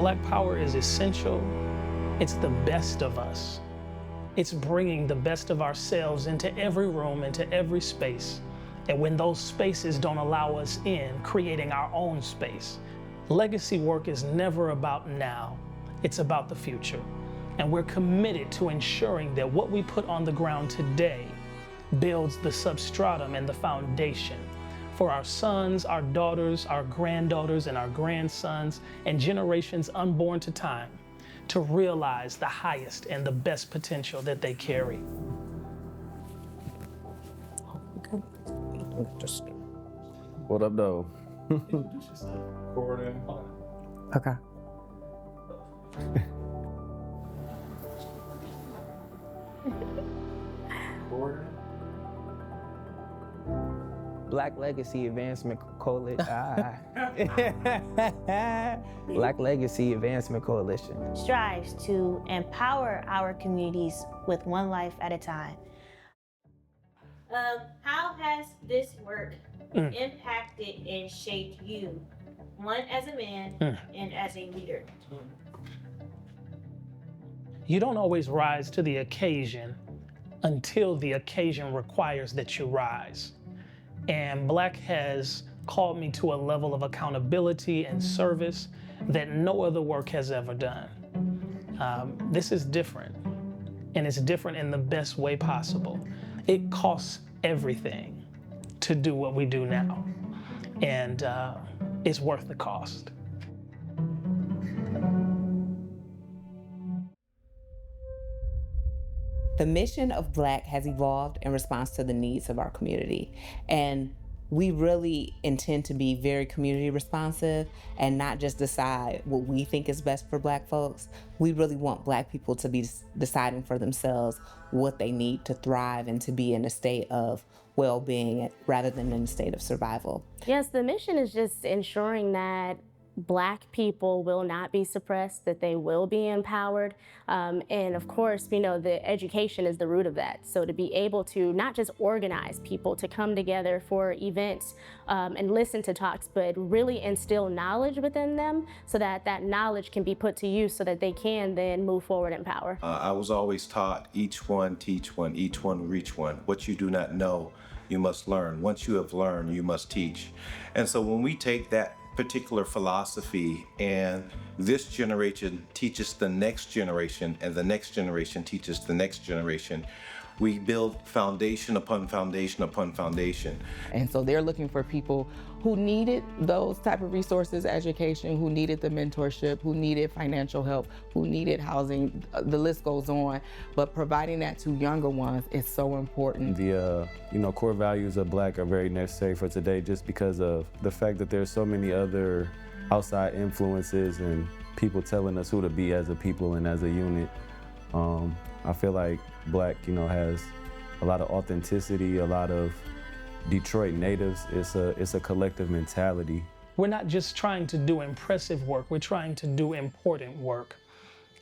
Black power is essential. It's the best of us. It's bringing the best of ourselves into every room, into every space. And when those spaces don't allow us in, creating our own space. Legacy work is never about now. It's about the future. And we're committed to ensuring that what we put on the ground today builds the substratum and the foundation for our sons, our daughters, our granddaughters, and our grandsons, and generations unborn to time to realize the highest and the best potential that they carry. What up, though? Introduce yourself. Recording. Okay. Recording. BLAC Legacy Advancement Coalition. BLAC Legacy Advancement Coalition strives to empower our communities with one life at a time. How has this work impacted and shaped you, one as a man and as a leader? You don't always rise to the occasion until the occasion requires that you rise. And BLAC has called me to a level of accountability and service that no other work has ever done. This is different, and it's different in the best way possible. It costs everything to do what we do now, and it's worth the cost. The mission of BLAC has evolved in response to the needs of our community. And we really intend to be very community responsive and not just decide what we think is best for Black folks. We really want Black people to be deciding for themselves what they need to thrive and to be in a state of well-being rather than in a state of survival. Yes, the mission is just ensuring that Black people will not be suppressed, that they will be empowered. And of course, you know, the education is the root of that. So to be able to not just organize people to come together for events and listen to talks, but really instill knowledge within them so that that knowledge can be put to use so that they can then move forward in power. I was always taught, each one teach one, each one reach one. What you do not know, you must learn. Once you have learned, you must teach. And so when we take that particular philosophy and this generation teaches the next generation and the next generation teaches the next generation, we build foundation upon foundation upon foundation. And so they're looking for people who needed those type of resources, education, who needed the mentorship, who needed financial help, who needed housing, the list goes on. But providing that to younger ones is so important. The core values of BLAC are very necessary for today just because of the fact that there's so many other outside influences and people telling us who to be as a people and as a unit. I feel like BLAC, has a lot of authenticity, a lot of Detroit natives. It's a collective mentality. We're not just trying to do impressive work, we're trying to do important work.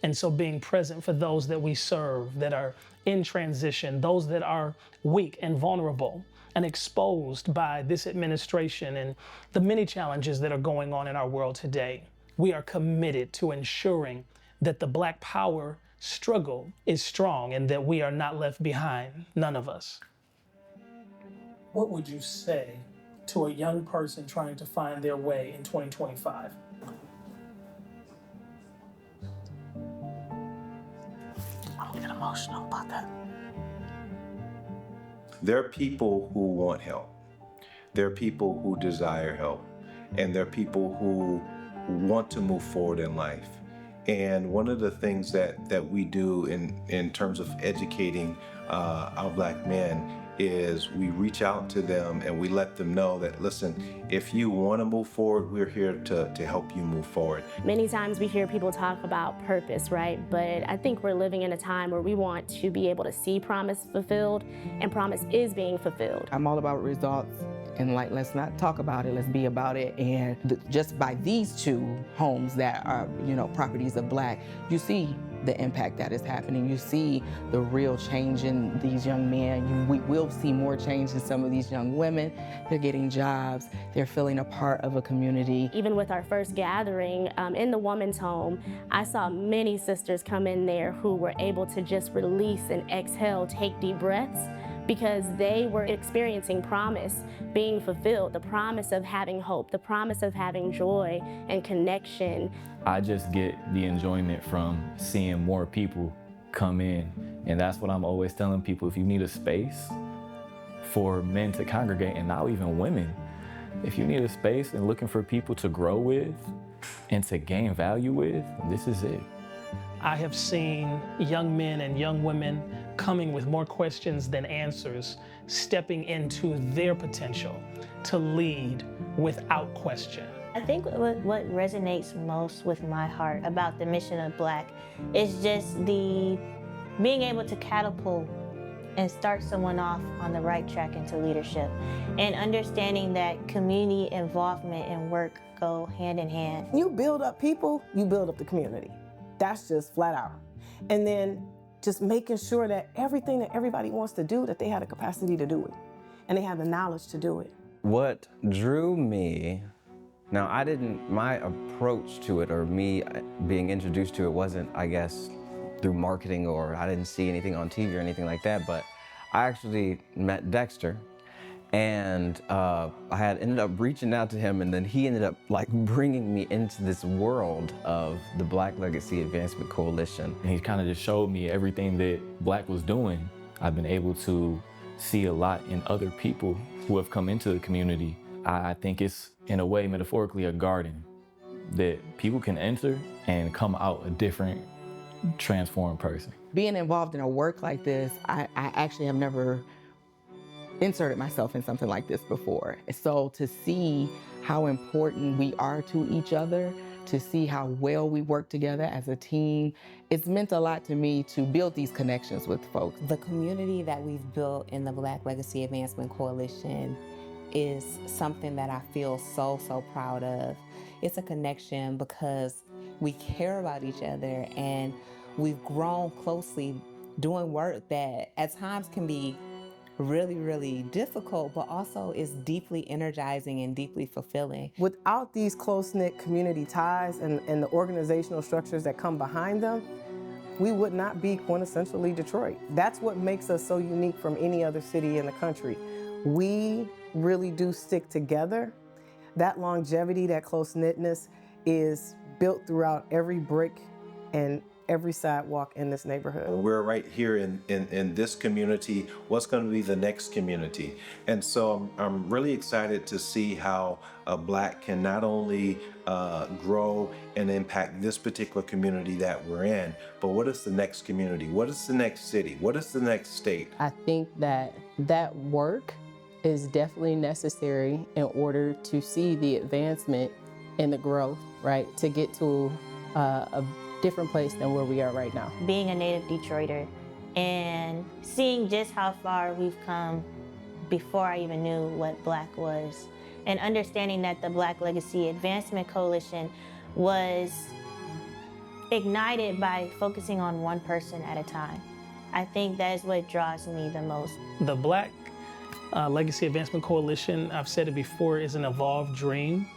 And so being present for those that we serve, that are in transition, those that are weak and vulnerable and exposed by this administration and the many challenges that are going on in our world today. We are committed to ensuring that the Black power struggle is strong and that we are not left behind, none of us. What would you say to a young person trying to find their way in 2025? I don't get emotional about that. There are people who want help. There are people who desire help. And there are people who want to move forward in life. And one of the things that we do in terms of educating our Black men is we reach out to them and we let them know that, listen, if you want to move forward, we're here to help you move forward. Many times we hear people talk about purpose, right? But I think we're living in a time where we want to be able to see promise fulfilled, and promise is being fulfilled. I'm all about results. and like, let's not talk about it, let's be about it. And just by these two homes that are, you know, properties of Black, you see the impact that is happening. You see the real change in these young men. We will see more change in some of these young women. They're getting jobs. They're feeling a part of a community. Even with our first gathering in the woman's home, I saw many sisters come in there who were able to just release and exhale, take deep breaths, because they were experiencing promise being fulfilled, the promise of having hope, the promise of having joy and connection. I just get the enjoyment from seeing more people come in. And that's what I'm always telling people. If you need a space for men to congregate, and now even women, if you need a space and looking for people to grow with and to gain value with, this is it. I have seen young men and young women coming with more questions than answers, stepping into their potential to lead without question. I think what resonates most with my heart about the mission of BLAC is just the being able to catapult and start someone off on the right track into leadership, and understanding that community involvement and work go hand in hand. You build up people, you build up the community. That's just flat out. And then just making sure that everything that everybody wants to do, that they have the capacity to do it, and they have the knowledge to do it. What drew me, now my approach to it, or me being introduced to it, wasn't, I guess, through marketing, or I didn't see anything on TV or anything like that, but I actually met Dexter, and I had ended up reaching out to him, and then he ended up like bringing me into this world of the Black Legacy Advancement Coalition. And he kind of just showed me everything that Black was doing. I've been able to see a lot in other people who have come into the community. I think it's, in a way, metaphorically, a garden that people can enter and come out a different, transformed person. Being involved in a work like this, I actually have never inserted myself in something like this before. So to see how important we are to each other, to see how well we work together as a team, it's meant a lot to me to build these connections with folks. The community that we've built in the Black Legacy Advancement Coalition is something that I feel so proud of. It's a connection because we care about each other, and we've grown closely doing work that at times can be really difficult, but also is deeply energizing and deeply fulfilling. Without these close-knit community ties and the organizational structures that come behind them, we would not be quintessentially Detroit. That's what makes us so unique from any other city in the country. We really do stick together. That longevity, that close-knitness is built throughout every brick and every sidewalk in this neighborhood. We're right here in this community. What's going to be the next community? And so I'm really excited to see how BLAC can not only grow and impact this particular community that we're in, but what is the next community? What is the next city? What is the next state? I think that that work is definitely necessary in order to see the advancement and the growth, right? To get to a different place than where we are right now. Being a native Detroiter and seeing just how far we've come before I even knew what BLAC was, and understanding that the Black Legacy Advancement Coalition was ignited by focusing on one person at a time. I think that is what draws me the most. The Black Legacy Advancement Coalition, I've said it before, is an evolved dream,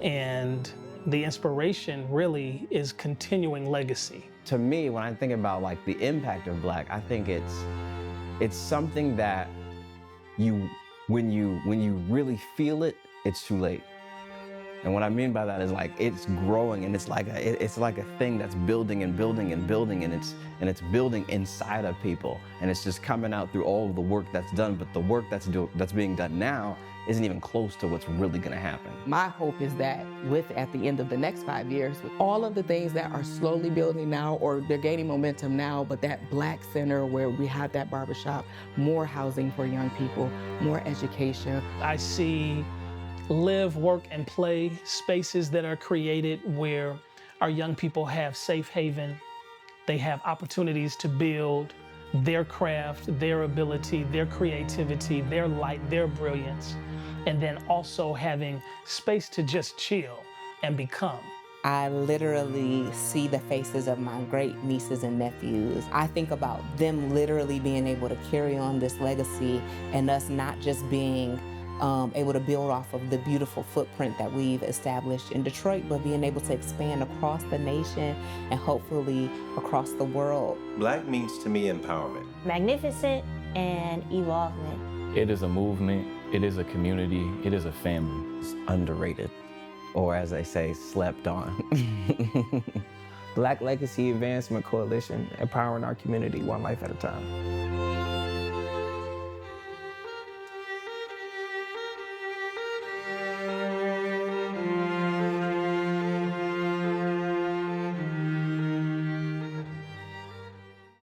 and the inspiration really is continuing legacy. To me, when I think about like the impact of BLAC, I think it's something that when you really feel it, it's too late. And what I mean by that is like it's growing, and it's like a thing that's building and building and building, and it's building inside of people, and it's just coming out through all of the work that's done. But the work that's being done now isn't even close to what's really going to happen. My hope is that at the end of the next 5 years, with all of the things that are slowly building now, or they're gaining momentum now, but that BLAC center where we have that barbershop, more housing for young people, more education. I see live, work, and play spaces that are created where our young people have safe haven. They have opportunities to build their craft, their ability, their creativity, their light, their brilliance. and then also having space to just chill and become. I literally see the faces of my great nieces and nephews. I think about them literally being able to carry on this legacy and us not just being able to build off of the beautiful footprint that we've established in Detroit, but being able to expand across the nation and hopefully across the world. Black means to me empowerment. Magnificent and evolvement. It is a movement, it is a community, it is a family. It's underrated, or as they say, slept on. BLAC Legacy Advancement Coalition, empowering our community one life at a time.